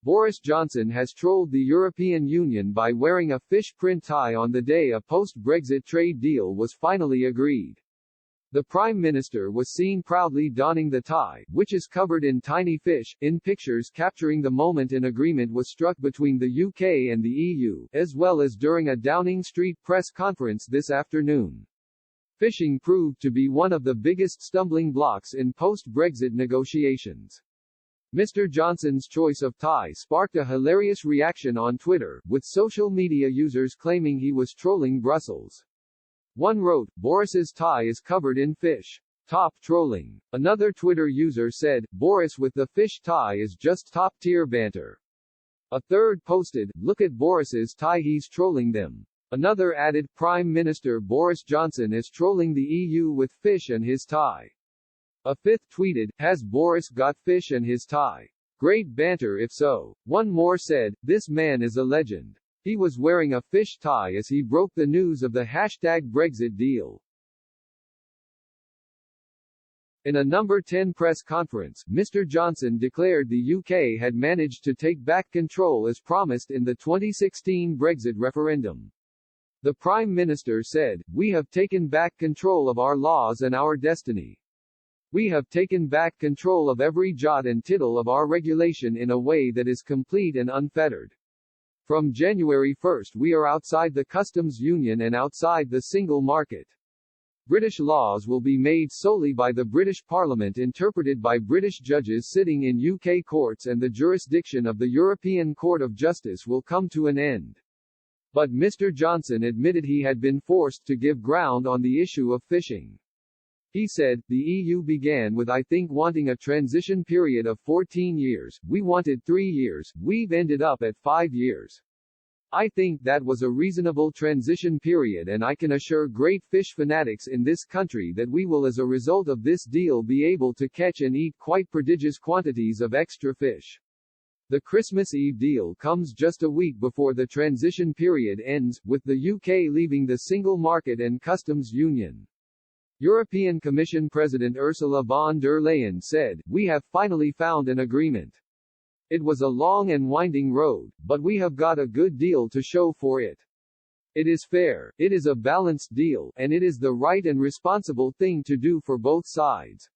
Boris Johnson has trolled the European Union by wearing a fish print tie on the day a post-Brexit trade deal was finally agreed. The Prime Minister was seen proudly donning the tie, which is covered in tiny fish, in pictures capturing the moment an agreement was struck between the UK and the EU, as well as during a Downing Street press conference this afternoon. Fishing proved to be one of the biggest stumbling blocks in post-Brexit negotiations. Mr. Johnson's choice of tie sparked a hilarious reaction on Twitter, with social media users claiming he was trolling Brussels. One wrote, "Boris's tie is covered in fish. Top trolling." Another Twitter user said, "Boris with the fish tie is just top-tier banter." A third posted, "Look at Boris's tie, he's trolling them." Another added, "Prime Minister Boris Johnson is trolling the EU with fish and his tie." A fifth tweeted, "Has Boris got fish and his tie? Great banter if so." One more said, "This man is a legend. He was wearing a fish tie as he broke the news of the #Brexit deal." In a number 10 press conference, Mr. Johnson declared the UK had managed to take back control as promised in the 2016 Brexit referendum. The Prime Minister said, "We have taken back control of our laws and our destiny. We have taken back control of every jot and tittle of our regulation in a way that is complete and unfettered. From January 1 we are outside the customs union and outside the single market. British laws will be made solely by the British Parliament, interpreted by British judges sitting in UK courts, and the jurisdiction of the European Court of Justice will come to an end." But Mr. Johnson admitted he had been forced to give ground on the issue of fishing. He said, "The EU began with I think wanting a transition period of 14 years, we wanted 3 years, we've ended up at 5 years. I think that was a reasonable transition period, and I can assure great fish fanatics in this country that we will as a result of this deal be able to catch and eat quite prodigious quantities of extra fish." The Christmas Eve deal comes just a week before the transition period ends, with the UK leaving the single market and customs union. European Commission President Ursula von der Leyen said, "We have finally found an agreement. It was a long and winding road, but we have got a good deal to show for it. It is fair, it is a balanced deal, and it is the right and responsible thing to do for both sides."